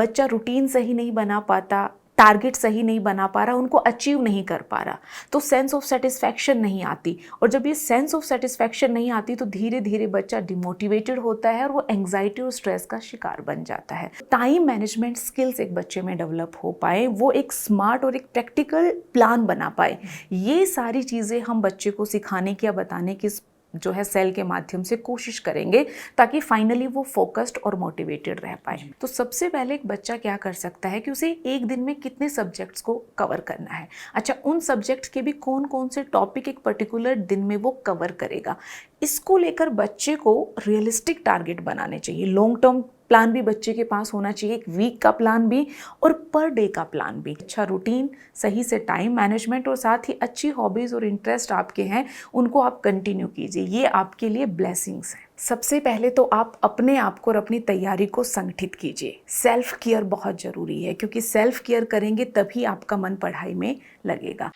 बच्चा रूटीन सही नहीं बना पाता, टारगेट सही नहीं बना पा रहा, उनको अचीव नहीं कर पा रहा, तो सेंस ऑफ सेटिस्फैक्शन नहीं आती। और जब ये सेंस ऑफ सेटिस्फैक्शन नहीं आती तो धीरे धीरे बच्चा डिमोटिवेटेड होता है और वो एंग्जाइटी और स्ट्रेस का शिकार बन जाता है। टाइम मैनेजमेंट स्किल्स एक बच्चे में डेवलप हो पाए, वो एक स्मार्ट और एक प्रैक्टिकल प्लान बना पाए, ये सारी चीज़ें हम बच्चे को सिखाने की या बताने की जो है सेल के माध्यम से कोशिश करेंगे, ताकि फाइनली वो फोकस्ड और मोटिवेटेड रह पाए। तो सबसे पहले एक बच्चा क्या कर सकता है कि उसे एक दिन में कितने सब्जेक्ट्स को कवर करना है। अच्छा, उन सब्जेक्ट्स के भी कौन कौन से टॉपिक एक पर्टिकुलर दिन में वो कवर करेगा, इसको लेकर बच्चे को रियलिस्टिक टारगेट बनाने चाहिए। लॉन्ग टर्म प्लान भी बच्चे के पास होना चाहिए, एक वीक का प्लान भी और पर डे का प्लान भी। अच्छा रूटीन, सही से टाइम मैनेजमेंट और साथ ही अच्छी हॉबीज़ और इंटरेस्ट आपके हैं, उनको आप कंटिन्यू कीजिए, ये आपके लिए ब्लेसिंग्स हैं। सबसे पहले तो आप अपने आप को और अपनी तैयारी को संगठित कीजिए। सेल्फ केयर बहुत ज़रूरी है, क्योंकि सेल्फ केयर करेंगे तभी आपका मन पढ़ाई में लगेगा।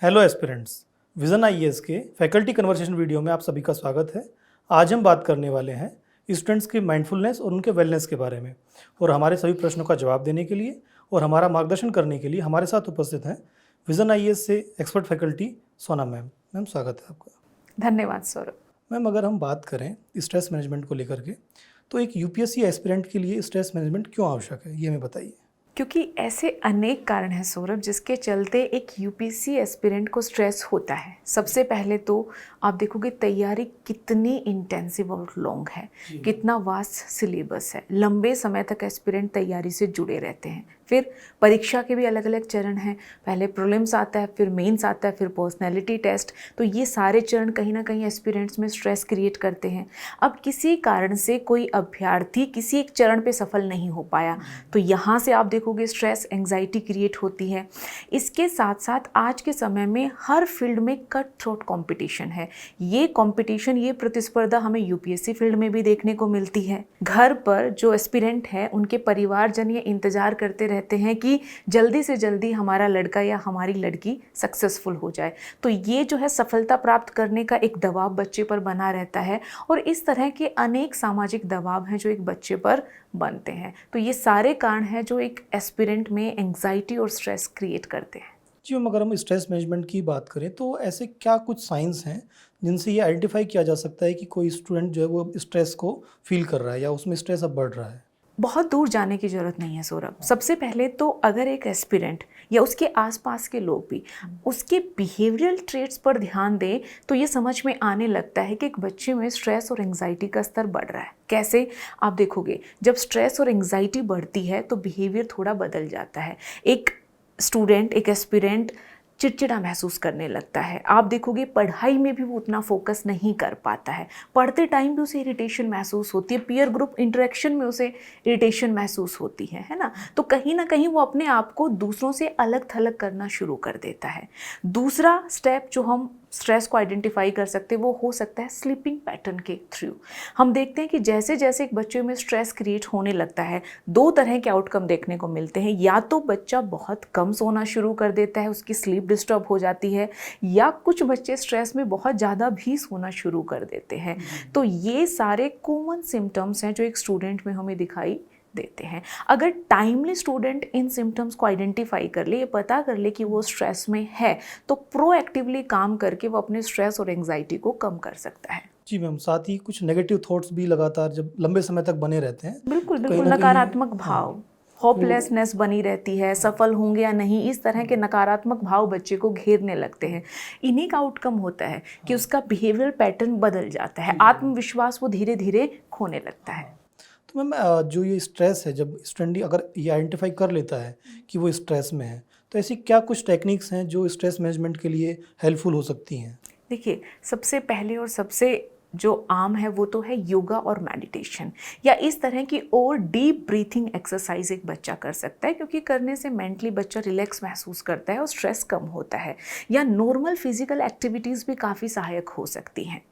हेलो एस्पिरेंट्स, विजन आईएएस के फैकल्टी कन्वर्सेशन वीडियो में आप सभी का स्वागत है। आज हम बात करने वाले हैं स्टूडेंट्स की माइंडफुलनेस और उनके वेलनेस के बारे में। और हमारे सभी प्रश्नों का जवाब देने के लिए और हमारा मार्गदर्शन करने के लिए हमारे साथ उपस्थित हैं विजन आईएएस से एक्सपर्ट फैकल्टी सोना मैम। मैम स्वागत है आपका। धन्यवाद सौरभ। मैम, अगर हम बात करें स्ट्रेस मैनेजमेंट को लेकर के, तो एक यूपीएससी एस्पिरेंट के लिए स्ट्रेस मैनेजमेंट क्यों आवश्यक है, ये हमें बताइए। क्योंकि ऐसे अनेक कारण हैं सौरभ, जिसके चलते एक यूपीएससी एस्पिरेंट को स्ट्रेस होता है। सबसे पहले तो आप देखोगे तैयारी कितनी इंटेंसिव और लॉन्ग है, कितना वास्ट सिलेबस है, लंबे समय तक एस्पिरेंट तैयारी से जुड़े रहते हैं। फिर परीक्षा के भी अलग अलग चरण हैं, पहले प्रीलिम्स आता है, फिर मेंस आता है, फिर पर्सनैलिटी टेस्ट। तो ये सारे चरण कहीं ना कहीं एस्पिरेंट्स में स्ट्रेस क्रिएट करते हैं। अब किसी कारण से कोई अभ्यर्थी किसी एक चरण पे सफल नहीं हो पाया, तो यहाँ से आप देखोगे स्ट्रेस, एंग्जाइटी क्रिएट होती है। इसके साथ साथ आज के समय में हर फील्ड में कट थ्रोट कॉम्पिटिशन है। ये कॉम्पिटिशन, ये प्रतिस्पर्धा हमें यूपीएससी फील्ड में भी देखने को मिलती है। घर पर जो एस्पिरेंट है, उनके परिवारजन ये इंतजार करते रहते हैं कि जल्दी से जल्दी हमारा लड़का या हमारी लड़की सक्सेसफुल हो जाए। तो ये जो है सफलता प्राप्त करने का एक दबाव बच्चे पर बना रहता है, और इस तरह के अनेक सामाजिक दबाव हैं जो एक बच्चे पर बनते हैं। तो ये सारे कारण हैं जो एक एस्पिरेंट में एंग्जाइटी और स्ट्रेस क्रिएट करते हैं। जी मैम, अगर हम स्ट्रेस मैनेजमेंट की बात करें तो ऐसे क्या कुछ साइंस हैं जिनसे ये आइडेंटिफाई किया जा सकता है कि कोई स्टूडेंट जो है वो स्ट्रेस को फील कर रहा है या उसमें स्ट्रेस अब बढ़ रहा है? बहुत दूर जाने की ज़रूरत नहीं है सौरभ। सबसे पहले तो अगर एक एस्पिरेंट या उसके आसपास के लोग भी उसके बिहेवियरल ट्रेट्स पर ध्यान दें, तो ये समझ में आने लगता है कि एक बच्चे में स्ट्रेस और एंग्जाइटी का स्तर बढ़ रहा है। कैसे? आप देखोगे जब स्ट्रेस और एंग्जाइटी बढ़ती है तो बिहेवियर थोड़ा बदल जाता है। एक स्टूडेंट, एक एस्पिरेंट चिड़चिड़ा महसूस करने लगता है। आप देखोगे पढ़ाई में भी वो उतना फोकस नहीं कर पाता है, पढ़ते टाइम भी उसे इरिटेशन महसूस होती है, पीयर ग्रुप इंटरेक्शन में उसे इरिटेशन महसूस होती है ना। तो कहीं ना कहीं वो अपने आप को दूसरों से अलग थलग करना शुरू कर देता है। दूसरा स्टेप जो हम स्ट्रेस को आइडेंटिफाई कर सकते हैं वो हो सकता है स्लीपिंग पैटर्न के थ्रू। हम देखते हैं कि जैसे जैसे एक बच्चे में स्ट्रेस क्रिएट होने लगता है, दो तरह के आउटकम देखने को मिलते हैं। या तो बच्चा बहुत कम सोना शुरू कर देता है, उसकी स्लीप डिस्टर्ब हो जाती है, या कुछ बच्चे स्ट्रेस में बहुत ज़्यादा भी सोना शुरू कर देते हैं। तो ये सारे कॉमन सिम्टम्स हैं जो एक स्टूडेंट में हमें दिखाई देते हैं। अगर टाइमली स्टूडेंट इन सिम्टम्स को आइडेंटिफाई कर ले, ये पता कर ले कि वो स्ट्रेस में है, तो प्रोएक्टिवली काम करके वो अपने स्ट्रेस और एंग्जाइटी को कम कर सकता है। जी मैम, साथ ही कुछ नेगेटिव थॉट्स भी लगातार जब लंबे समय तक बने रहते हैं, बिल्कुल तो बिल्कुल, नकारात्मक भाव, होपलेसनेस बनी रहती है, सफल होंगे या नहीं, इस तरह के नकारात्मक भाव बच्चे को घेरने लगते हैं। इन्हीं का आउटकम होता है कि उसका बिहेवियर पैटर्न बदल जाता है, आत्मविश्वास वो धीरे धीरे खोने लगता है। तो मैम जो ये स्ट्रेस है, जब स्टूडेंट अगर ये आइडेंटिफाई कर लेता है कि वो स्ट्रेस में है, तो ऐसी क्या कुछ टेक्निक्स हैं जो स्ट्रेस मैनेजमेंट के लिए हेल्पफुल हो सकती हैं? देखिए, सबसे पहले और सबसे जो आम है वो तो है योगा और मेडिटेशन, या इस तरह की और डीप ब्रीथिंग एक्सरसाइज एक बच्चा कर सकता है, क्योंकि करने से मेंटली बच्चा रिलैक्स महसूस करता है और स्ट्रेस कम होता है। या नॉर्मल फिजिकल एक्टिविटीज़ भी काफ़ी सहायक हो सकती हैं।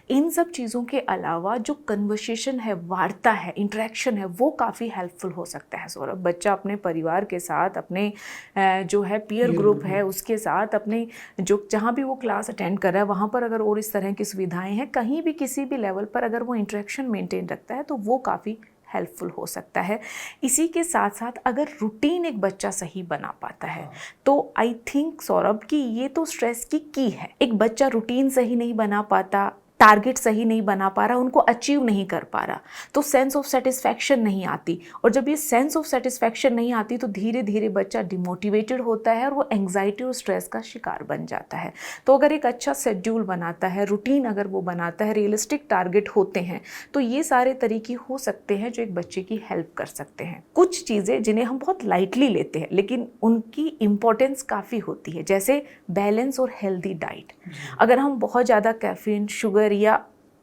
इन सब चीज़ों के अलावा जो कन्वर्सेशन है, वार्ता है, इंटरेक्शन है, वो काफ़ी हेल्पफुल हो सकता है सौरभ। बच्चा अपने परिवार के साथ, अपने जो है पीयर ग्रुप है उसके साथ, अपने जो जहाँ भी वो क्लास अटेंड कर रहा है वहाँ पर अगर और इस तरह की सुविधाएं हैं, कहीं भी किसी भी लेवल पर अगर वो इंटरेक्शन मेंटेन रखता है तो वो काफ़ी हेल्पफुल हो सकता है। इसी के साथ साथ अगर रूटीन एक बच्चा सही बना पाता है तो आई थिंक सौरभ कि ये तो स्ट्रेस की है। एक बच्चा रूटीन सही नहीं बना पाता, टारगेट सही नहीं बना पा रहा, उनको अचीव नहीं कर पा रहा, तो सेंस ऑफ सेटिस्फैक्शन नहीं आती, और जब ये सेंस ऑफ सेटिस्फैक्शन नहीं आती तो धीरे धीरे बच्चा डिमोटिवेटेड होता है और वो एंग्जाइटी और स्ट्रेस का शिकार बन जाता है। तो अगर एक अच्छा शेड्यूल बनाता है, रूटीन अगर वो बनाता है, रियलिस्टिक टारगेट होते हैं, तो ये सारे तरीके हो सकते हैं जो एक बच्चे की हेल्प कर सकते हैं। कुछ चीज़ें जिन्हें हम बहुत लाइटली लेते हैं लेकिन उनकी इम्पोर्टेंस काफ़ी होती है, जैसे बैलेंस और हेल्दी डाइट। अगर हम बहुत ज़्यादा कैफीन, शुगर या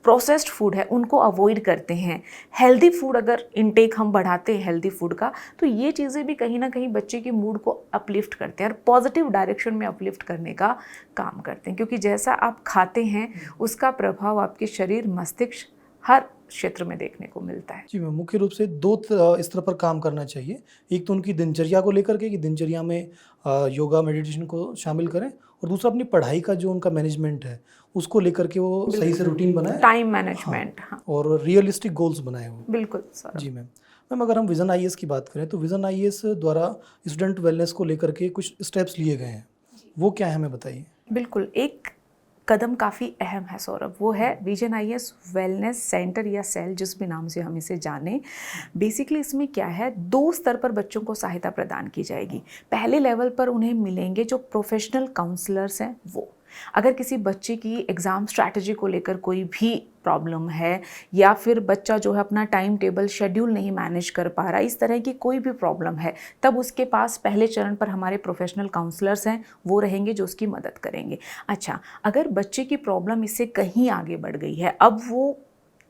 प्रोसेस्ड फूड है उनको अवॉइड करते हैं, हेल्दी फूड अगर इनटेक हम बढ़ाते हैं हेल्दी फूड का, तो ये चीज़ें भी कहीं ना कहीं बच्चे के मूड को अपलिफ्ट करते हैं और पॉजिटिव डायरेक्शन में अपलिफ्ट करने का काम करते हैं, क्योंकि जैसा आप खाते हैं उसका प्रभाव आपके शरीर, मस्तिष्क, हर क्षेत्र में देखने को मिलता है। जी मैम, मुख्य रूप से दो स्तर पर काम करना चाहिए। एक तो उनकी दिनचर्या को लेकर के कि दिनचर्या में योगा, मेडिटेशन को शामिल करें, और दूसरा अपनी पढ़ाई का जो उनका मैनेजमेंट है उसको लेकर के वो सही से रूटीन बनाए, टाइम मैनेजमेंट। हाँ, और रियलिस्टिक गोल्स बनाए वो। बिल्कुल सर। जी मैम, अगर हम विजन आईएएस की बात करें तो विजन आईएएस द्वारा स्टूडेंट वेलनेस को लेकर के कुछ स्टेप्स लिए गए हैं, वो क्या है हमें बताइए। बिल्कुल, एक कदम काफ़ी अहम है सौरभ, वो है विजन आईएएस वेलनेस सेंटर या सेल, जिस भी नाम से हम इसे जाने। बेसिकली इसमें क्या है, 2 स्तर पर बच्चों को सहायता प्रदान की जाएगी। पहले लेवल पर उन्हें मिलेंगे जो प्रोफेशनल काउंसलर्स हैं वो। अगर किसी बच्चे की एग्ज़ाम स्ट्रैटेजी को लेकर कोई भी प्रॉब्लम है, या फिर बच्चा जो है अपना टाइम टेबल शेड्यूल नहीं मैनेज कर पा रहा, इस तरह की कोई भी प्रॉब्लम है, तब उसके पास पहले चरण पर हमारे प्रोफेशनल काउंसलर्स हैं, वो रहेंगे जो उसकी मदद करेंगे। अच्छा, अगर बच्चे की प्रॉब्लम इससे कहीं आगे बढ़ गई है, अब वो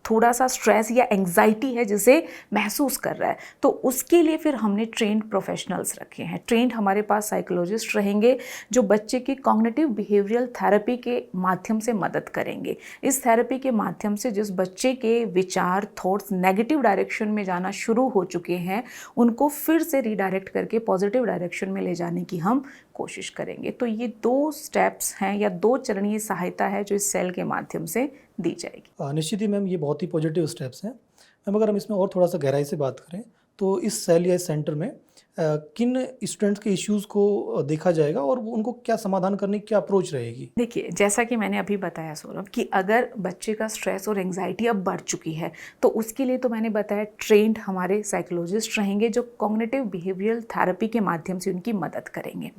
थोड़ा सा स्ट्रेस या एंग्जाइटी है जिसे महसूस कर रहा है, तो उसके लिए फिर हमने ट्रेंड प्रोफेशनल्स रखे हैं। ट्रेंड हमारे पास साइकोलॉजिस्ट रहेंगे जो बच्चे की कॉग्निटिव बिहेवियरल थेरेपी के माध्यम से मदद करेंगे। इस थेरेपी के माध्यम से जिस बच्चे के विचार, थॉट्स नेगेटिव डायरेक्शन में जाना शुरू हो चुके हैं, उनको फिर से रिडायरेक्ट करके पॉजिटिव डायरेक्शन में ले जाने की हम कोशिश करेंगे। तो ये 2 स्टेप्स हैं या 2 चरणीय सहायता है जो इस सेल के माध्यम से दी जाएगी। निश्चित ही मैम, ये बहुत ही पॉजिटिव स्टेप्स हैं। मैम, अगर हम इसमें और थोड़ा सा गहराई से बात करें तो इस सेल या इस सेंटर में किन स्टूडेंट्स के इश्यूज़ को देखा जाएगा और उनको क्या समाधान करने की क्या अप्रोच रहेगी। देखिए, जैसा कि मैंने अभी बताया सौरभ कि अगर बच्चे का स्ट्रेस और एंग्जाइटी अब बढ़ चुकी है तो उसके लिए तो मैंने बताया ट्रेंड हमारे साइकोलॉजिस्ट रहेंगे जो कॉग्निटिव बिहेवियरल थेरेपी के माध्यम से उनकी मदद करेंगे।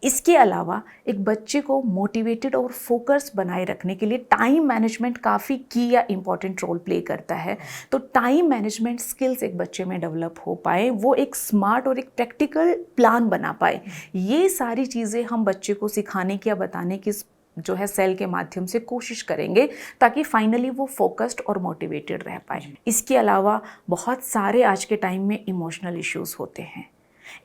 इसके अलावा एक बच्चे को मोटिवेटेड और फोकस बनाए रखने के लिए टाइम मैनेजमेंट काफ़ी की या इम्पॉर्टेंट रोल प्ले करता है। तो टाइम मैनेजमेंट स्किल्स एक बच्चे में डेवलप हो पाए, वो एक स्मार्ट और एक प्रैक्टिकल प्लान बना पाए, ये सारी चीज़ें हम बच्चे को सिखाने की या बताने की जो है सेल के माध्यम से कोशिश करेंगे ताकि फाइनली वो फोकस्ड और मोटिवेटेड रह पाए। इसके अलावा बहुत सारे आज के टाइम में इमोशनल इश्यूज़ होते हैं।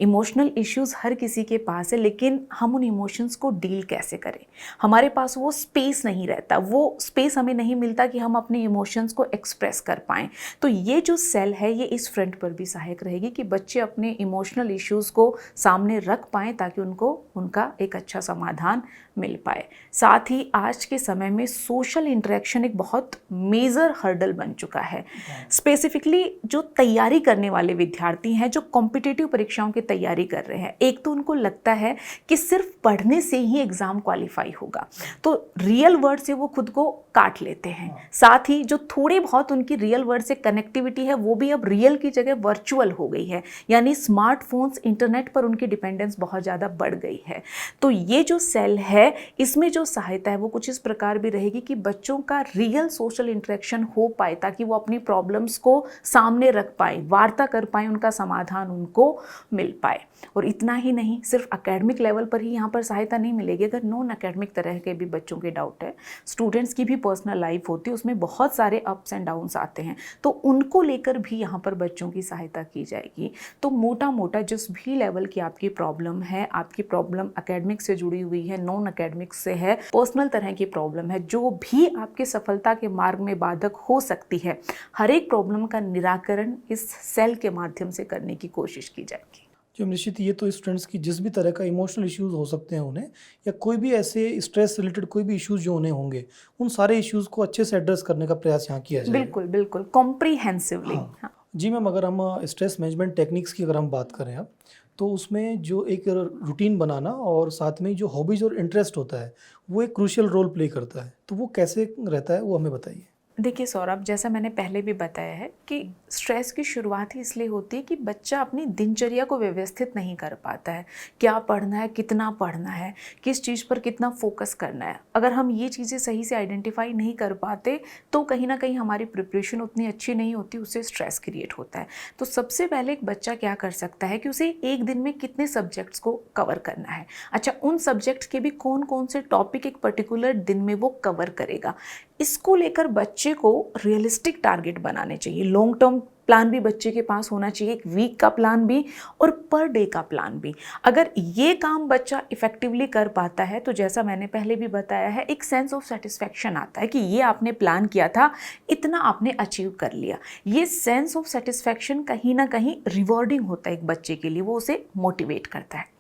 इमोशनल इश्यूज़ हर किसी के पास है, लेकिन हम उन इमोशंस को डील कैसे करें, हमारे पास वो स्पेस नहीं रहता, वो स्पेस हमें नहीं मिलता कि हम अपने इमोशंस को एक्सप्रेस कर पाएँ। तो ये जो सेल है ये इस फ्रंट पर भी सहायक रहेगी कि बच्चे अपने इमोशनल इश्यूज़ को सामने रख पाएँ ताकि उनको उनका एक अच्छा समाधान मिल पाए। साथ ही आज के समय में सोशल इंटरेक्शन एक बहुत मेजर हर्डल बन चुका है। स्पेसिफिकली जो तैयारी करने वाले विद्यार्थी हैं, जो कॉम्पिटिटिव परीक्षाओं की तैयारी कर रहे हैं, एक तो उनको लगता है कि सिर्फ पढ़ने से ही एग्ज़ाम क्वालिफाई होगा, तो रियल वर्ल्ड से वो खुद को काट लेते हैं। साथ ही जो थोड़ी बहुत उनकी रियल वर्ल्ड से कनेक्टिविटी है वो भी अब रियल की जगह वर्चुअल हो गई है, यानी स्मार्टफोन्स, इंटरनेट पर उनकी डिपेंडेंस बहुत ज़्यादा बढ़ गई है। तो ये जो सेल है इसमें जो सहायता है वो कुछ इस प्रकार भी रहेगी कि बच्चों का रियल सोशल इंटरेक्शन हो पाए ताकि वो अपनी प्रॉब्लम्स को सामने रख पाए, वार्ता कर पाए, उनका समाधान उनको मिल मिल पाए। और इतना ही नहीं, सिर्फ एकेडमिक लेवल पर ही यहाँ पर सहायता नहीं मिलेगी। अगर नॉन एकेडमिक तरह के भी बच्चों के डाउट है, स्टूडेंट्स की भी पर्सनल लाइफ होती है, उसमें बहुत सारे अप्स एंड डाउन्स आते हैं, तो उनको लेकर भी यहाँ पर बच्चों की सहायता की जाएगी। तो मोटा मोटा जिस भी लेवल की आपकी प्रॉब्लम है, आपकी प्रॉब्लम एकेडमिक से जुड़ी हुई है, नॉन एकेडमिक से है, पर्सनल तरह की प्रॉब्लम है, जो भी आपकी सफलता के मार्ग में बाधक हो सकती है, हर एक प्रॉब्लम का निराकरण इस सेल के माध्यम से करने की कोशिश की जाएगी। जो निश्चित, ये तो स्टूडेंट्स की जिस भी तरह का इमोशनल इश्यूज हो सकते हैं उन्हें, या कोई भी ऐसे स्ट्रेस रिलेटेड कोई भी इश्यूज जो उन्हें होंगे, उन सारे इश्यूज को अच्छे से एड्रेस करने का प्रयास यहाँ किया जाएगा। बिल्कुल बिल्कुल, कॉम्प्रीहेंसिवली। हाँ। जी मैम, अगर हम स्ट्रेस मैनेजमेंट टेक्निक्स की अगर हम बात करें अब, तो उसमें जो एक रूटीन बनाना और साथ में जो हॉबीज़ और इंटरेस्ट होता है, वो एक क्रूशियल रोल प्ले करता है। तो वो कैसे रहता है, वो हमें बताइए। देखिए सौरभ, जैसा मैंने पहले भी बताया है कि स्ट्रेस की शुरुआत ही इसलिए होती है कि बच्चा अपनी दिनचर्या को व्यवस्थित नहीं कर पाता है। क्या पढ़ना है, कितना पढ़ना है, किस चीज़ पर कितना फोकस करना है। अगर हम ये चीज़ें सही से आइडेंटिफाई नहीं कर पाते तो कहीं ना कहीं हमारी प्रिपरेशन उतनी अच्छी नहीं होती, उससे स्ट्रेस क्रिएट होता है। तो सबसे पहले एक बच्चा क्या कर सकता है कि उसे एक दिन में कितने सब्जेक्ट्स को कवर करना है। अच्छा, उन सब्जेक्ट्स के भी कौन कौन से टॉपिक एक पर्टिकुलर दिन में वो कवर करेगा, इसको लेकर बच्चे को रियलिस्टिक टारगेट बनाने चाहिए। लॉन्ग टर्म प्लान भी बच्चे के पास होना चाहिए, एक वीक का प्लान भी और पर डे का प्लान भी। अगर ये काम बच्चा इफेक्टिवली कर पाता है तो जैसा मैंने पहले भी बताया है, एक सेंस ऑफ सेटिस्फैक्शन आता है कि ये आपने प्लान किया था, इतना आपने अचीव कर लिया। ये सेंस ऑफ सेटिस्फैक्शन कहीं ना कहीं रिवॉर्डिंग होता है एक बच्चे के लिए, वो उसे मोटिवेट करता है।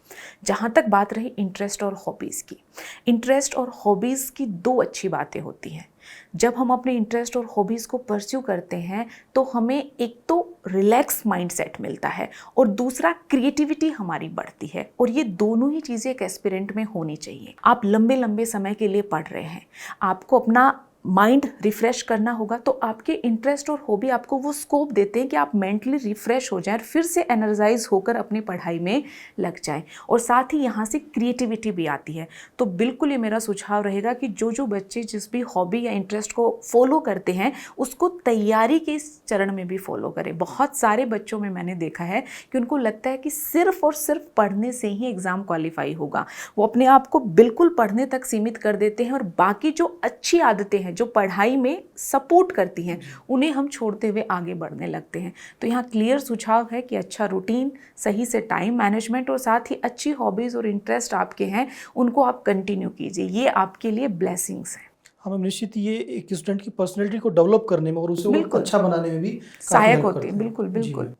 जहाँ तक बात रही इंटरेस्ट और हॉबीज़ की, इंटरेस्ट और हॉबीज़ की दो अच्छी बातें होती हैं। जब हम अपने इंटरेस्ट और हॉबीज़ को परस्यू करते हैं तो हमें एक तो रिलैक्स माइंडसेट मिलता है और दूसरा क्रिएटिविटी हमारी बढ़ती है। और ये दोनों ही चीज़ें एक एस्पिरेंट में होनी चाहिए। आप लंबे लंबे समय के लिए पढ़ रहे हैं, आपको अपना माइंड रिफ़्रेश करना होगा, तो आपके इंटरेस्ट और हॉबी आपको वो स्कोप देते हैं कि आप मेंटली रिफ़्रेश हो जाएं, फिर से एनर्जाइज होकर अपनी पढ़ाई में लग जाएं। और साथ ही यहाँ से क्रिएटिविटी भी आती है। तो बिल्कुल ये मेरा सुझाव रहेगा कि जो बच्चे जिस भी हॉबी या इंटरेस्ट को फॉलो करते हैं उसको तैयारी के इस चरण में भी फॉलो करें। बहुत सारे बच्चों में मैंने देखा है कि उनको लगता है कि सिर्फ और सिर्फ पढ़ने से ही एग्ज़ाम क्वालिफाई होगा। वो अपने आप को बिल्कुल पढ़ने तक सीमित कर देते हैं और बाकी जो अच्छी आदतें हैं, जो पढ़ाई में सपोर्ट करती हैं, उन्हें हम छोड़ते हुए आगे बढ़ने लगते हैं। तो यहाँ क्लियर सुझाव है कि अच्छा रूटीन, सही से टाइम मैनेजमेंट और साथ ही अच्छी हॉबीज़ और इंटरेस्ट आपके हैं, उनको आप कंटिन्यू कीजिए। ये आपके लिए ब्लेसिंग्स हैं। हम निश्चित ये एक स्टूडेंट की पर्सनैलिटी को डेवलप करने में और उसे और अच्छा बनाने में भी काफी सहायक हेल्प होते करते हैं। हैं। बिल्कुल जी बिल्कुल।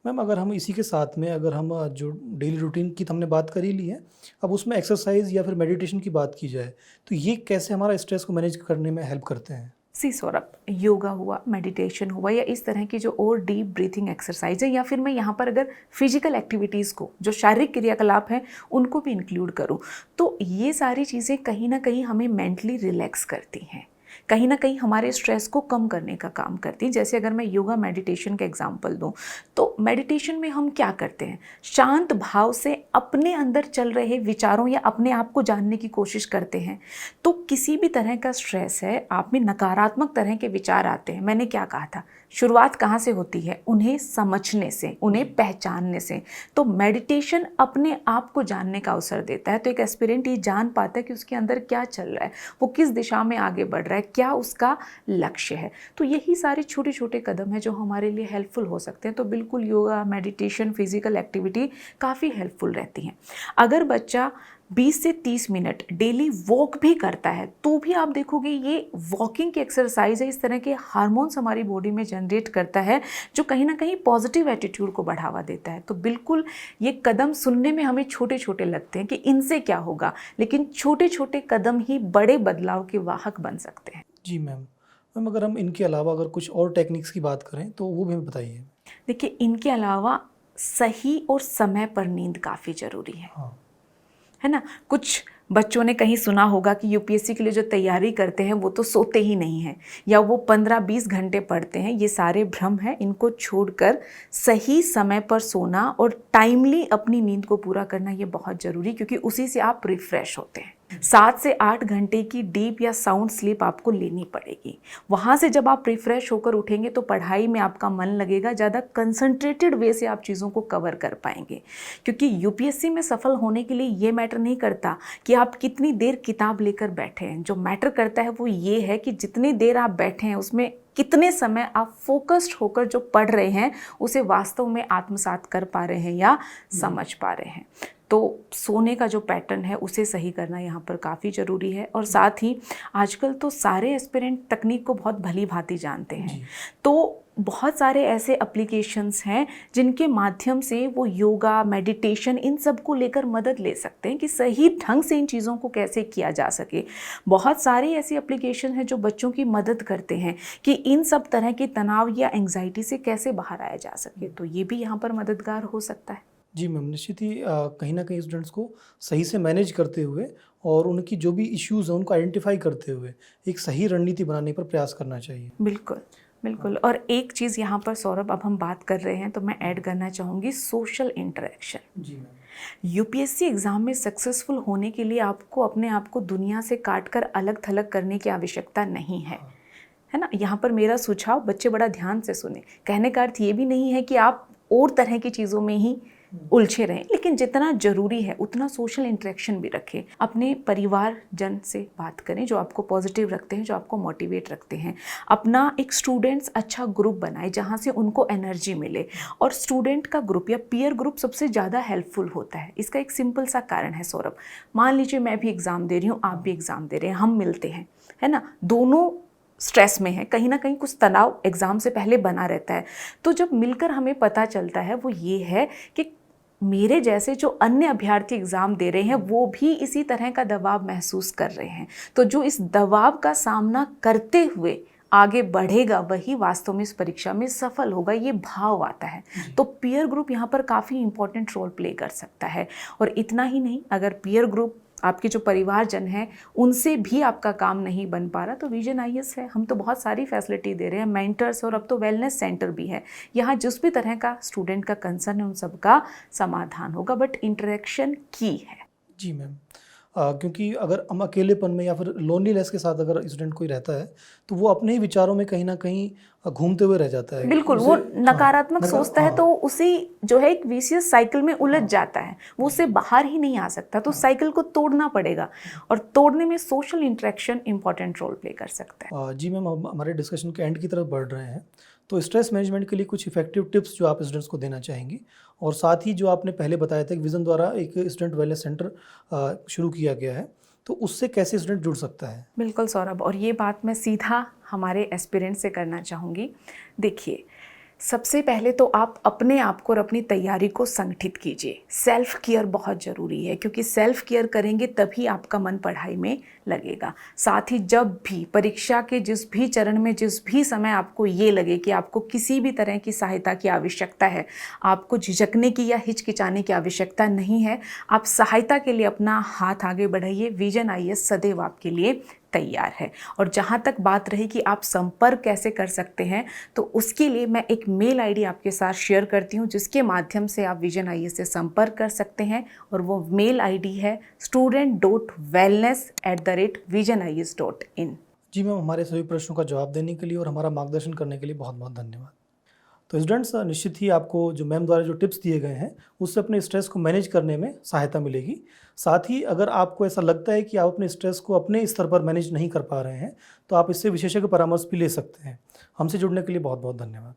मैम, अगर हम इसी के साथ में अगर हम जो डेली रूटीन की तो हमने बात कर ही ली है, अब उसमें एक्सरसाइज या फिर मेडिटेशन की बात की जाए तो ये कैसे हमारा स्ट्रेस को मैनेज करने में हेल्प करते हैं? सी सौरभ, योगा हुआ, मेडिटेशन हुआ, या इस तरह की जो और डीप ब्रीथिंग एक्सरसाइज है, या फिर मैं यहाँ पर अगर फिजिकल एक्टिविटीज़ को, जो शारीरिक क्रियाकलाप हैं, उनको भी इंक्लूड करूँ, तो ये सारी चीज़ें कहीं ना कहीं हमें मेंटली रिलैक्स करती हैं, कहीं ना कहीं हमारे स्ट्रेस को कम करने का काम करती है। जैसे अगर मैं योगा मेडिटेशन का एग्जांपल दूं, तो मेडिटेशन में हम क्या करते हैं, शांत भाव से अपने अंदर चल रहे विचारों या अपने आप को जानने की कोशिश करते हैं। तो किसी भी तरह का स्ट्रेस है, आप में नकारात्मक तरह के विचार आते हैं, मैंने क्या कहा था, शुरुआत कहाँ से होती है, उन्हें समझने से, उन्हें पहचानने से। तो मेडिटेशन अपने आप को जानने का अवसर देता है। तो एक एस्पिरेंट ये जान पाता है कि उसके अंदर क्या चल रहा है, वो किस दिशा में आगे बढ़ रहा है, क्या उसका लक्ष्य है। तो यही सारे छोटे छोटे कदम हैं जो हमारे लिए हेल्पफुल हो सकते हैं। तो बिल्कुल योगा, मेडिटेशन, फिजिकल एक्टिविटी काफ़ी हेल्पफुल रहती हैं। अगर बच्चा 20 से 30 मिनट डेली वॉक भी करता है तो भी आप देखोगे ये वॉकिंग की एक्सरसाइज है, इस तरह के हार्मोन्स हमारी बॉडी में जनरेट करता है जो कहीं ना कहीं पॉजिटिव एटीट्यूड को बढ़ावा देता है। तो बिल्कुल ये कदम सुनने में हमें छोटे छोटे लगते हैं कि इनसे क्या होगा, लेकिन छोटे छोटे कदम ही बड़े बदलाव के वाहक बन सकते हैं। जी मैम, अगर हम इनके अलावा अगर कुछ और टेक्निक्स की बात करें तो वो भी हमें बताइए। देखिए, इनके अलावा सही और समय पर नींद काफ़ी ज़रूरी है। हाँ, है ना। कुछ बच्चों ने कहीं सुना होगा कि यूपीएससी के लिए जो तैयारी करते हैं वो तो सोते ही नहीं हैं, या वो 15-20 घंटे पढ़ते हैं। ये सारे भ्रम हैं, इनको छोड़कर सही समय पर सोना और टाइमली अपनी नींद को पूरा करना ये बहुत ज़रूरी, क्योंकि उसी से आप रिफ़्रेश होते हैं। 7 से 8 घंटे की डीप या साउंड स्लीप आपको लेनी पड़ेगी। वहाँ से जब आप रिफ्रेश होकर उठेंगे तो पढ़ाई में आपका मन लगेगा, ज़्यादा कंसंट्रेटेड वे से आप चीज़ों को कवर कर पाएंगे। क्योंकि यूपीएससी में सफल होने के लिए ये मैटर नहीं करता कि आप कितनी देर किताब लेकर बैठे हैं। जो मैटर करता है वो ये है कि जितनी देर आप बैठे हैं उसमें कितने समय आप फोकस्ड होकर जो पढ़ रहे हैं उसे वास्तव में आत्मसात कर पा रहे हैं या समझ पा रहे हैं। तो सोने का जो पैटर्न है उसे सही करना यहाँ पर काफ़ी ज़रूरी है। और साथ ही आजकल तो सारे एस्पिरेंट तकनीक को बहुत भली भांति जानते हैं, तो बहुत सारे ऐसे एप्लीकेशंस हैं जिनके माध्यम से वो योगा, मेडिटेशन, इन सब को लेकर मदद ले सकते हैं कि सही ढंग से इन चीज़ों को कैसे किया जा सके। बहुत सारी ऐसी एप्लीकेशन हैं जो बच्चों की मदद करते हैं कि इन सब तरह के तनाव या एंग्जाइटी से कैसे बाहर आया जा सके, तो ये भी यहाँ पर मददगार हो सकता है। जी मैम, निश्चित ही कहीं ना कहीं स्टूडेंट्स को सही से मैनेज करते हुए और उनकी जो भी इश्यूज़ हैं उनको आइडेंटिफाई करते हुए एक सही रणनीति बनाने पर प्रयास करना चाहिए। बिल्कुल बिल्कुल। और एक चीज़ यहाँ पर सौरभ, अब हम बात कर रहे हैं तो मैं ऐड करना चाहूँगी सोशल इंटरेक्शन। जी मैम। यूपीएससी एग्ज़ाम में सक्सेसफुल होने के लिए आपको अपने आप को दुनिया से काटकर अलग थलग करने की आवश्यकता नहीं है, है ना। यहाँ पर मेरा सुझाव, बच्चे बड़ा ध्यान से सुने, कहने का अर्थ ये भी नहीं है कि आप और तरह की चीज़ों में ही उलझे रहें, लेकिन जितना ज़रूरी है उतना सोशल इंटरेक्शन भी रखें। अपने परिवार जन से बात करें जो आपको पॉजिटिव रखते हैं, जो आपको मोटिवेट रखते हैं। अपना एक स्टूडेंट्स अच्छा ग्रुप बनाए जहाँ से उनको एनर्जी मिले। और स्टूडेंट का ग्रुप या पीयर ग्रुप सबसे ज़्यादा हेल्पफुल होता है। इसका एक सिंपल सा कारण है सौरभ, मान लीजिए मैं भी एग्ज़ाम दे रही हूँ, आप भी एग्ज़ाम दे रहे हैं, हम मिलते हैं, है ना, दोनों स्ट्रेस में है, कहीं ना कहीं कुछ तनाव एग्ज़ाम से पहले बना रहता है। तो जब मिलकर हमें पता चलता है वो ये है कि मेरे जैसे जो अन्य अभ्यर्थी एग्ज़ाम दे रहे हैं वो भी इसी तरह का दबाव महसूस कर रहे हैं, तो जो इस दबाव का सामना करते हुए आगे बढ़ेगा वही वास्तव में इस परीक्षा में सफल होगा, ये भाव आता है। तो पीयर ग्रुप यहाँ पर काफ़ी इंपॉर्टेंट रोल प्ले कर सकता है। और इतना ही नहीं, अगर पीयर ग्रुप आपके जो परिवारजन हैं उनसे भी आपका काम नहीं बन पा रहा तो विजन आईएएस है, हम तो बहुत सारी फैसिलिटी दे रहे हैं, मेंटर्स, और अब तो वेलनेस सेंटर भी है। यहाँ जिस भी तरह का स्टूडेंट का कंसर्न है उन सब का समाधान होगा, बट इंटरेक्शन की है। जी मैम, क्योंकि अगर हम अकेलेपन में या फिर लोनलीनेस के साथ अगर स्टूडेंट कोई रहता है तो वो अपने ही विचारों में कहीं ना कहीं घूमते हुए रह जाता है। बिल्कुल, वो नकारात्मक सोचता है तो उसी जो है एक विशियस साइकिल में उलझ जाता है, वो उससे बाहर ही नहीं आ सकता, तो साइकिल को तोड़ना पड़ेगा। और तोड़ने में social interaction important role play कर सकता है। जी मैम, हम हमारे डिस्कशन के एंड की तरफ बढ़ रहे हैं, तो स्ट्रेस मैनेजमेंट के लिए कुछ इफेक्टिव टिप्स जो आप स्टूडेंट्स को देना चाहेंगी, और साथ ही जो आपने पहले बताया था कि विजन द्वारा एक स्टूडेंट वेलनेस सेंटर शुरू किया गया है, तो उससे कैसे स्टूडेंट जुड़ सकता है? बिल्कुल सौरभ, और ये बात मैं सीधा हमारे एस्पिरेंट से करना चाहूँगी। देखिए, सबसे पहले तो आप अपने आप को और अपनी तैयारी को संगठित कीजिए। सेल्फ केयर बहुत ज़रूरी है, क्योंकि सेल्फ केयर करेंगे तभी आपका मन पढ़ाई में लगेगा। साथ ही जब भी परीक्षा के जिस भी चरण में, जिस भी समय आपको ये लगे कि आपको किसी भी तरह की सहायता की आवश्यकता है, आपको झिझकने की या हिचकिचाने की आवश्यकता नहीं है। आप सहायता के लिए अपना हाथ आगे बढ़ाइए, विजन आईएएस सदैव आपके लिए तैयार है। और जहाँ तक बात रही कि आप संपर्क कैसे कर सकते हैं, तो उसके लिए मैं एक मेल आईडी आपके साथ शेयर करती हूँ जिसके माध्यम से आप विजन आईएएस से संपर्क कर सकते हैं। और वो मेल आईडी है student.wellness@visionIAS.in। जी मैम, हमारे सभी प्रश्नों का जवाब देने के लिए और हमारा मार्गदर्शन करने के लिए बहुत बहुत धन्यवाद। तो स्टूडेंट्स, निश्चित ही आपको जो मैम द्वारा जो टिप्स दिए गए हैं उससे अपने स्ट्रेस को मैनेज करने में सहायता मिलेगी। साथ ही अगर आपको ऐसा लगता है कि आप अपने स्ट्रेस को अपने स्तर पर मैनेज नहीं कर पा रहे हैं तो आप इससे विशेषज्ञ परामर्श भी ले सकते हैं। हमसे जुड़ने के लिए बहुत बहुत धन्यवाद।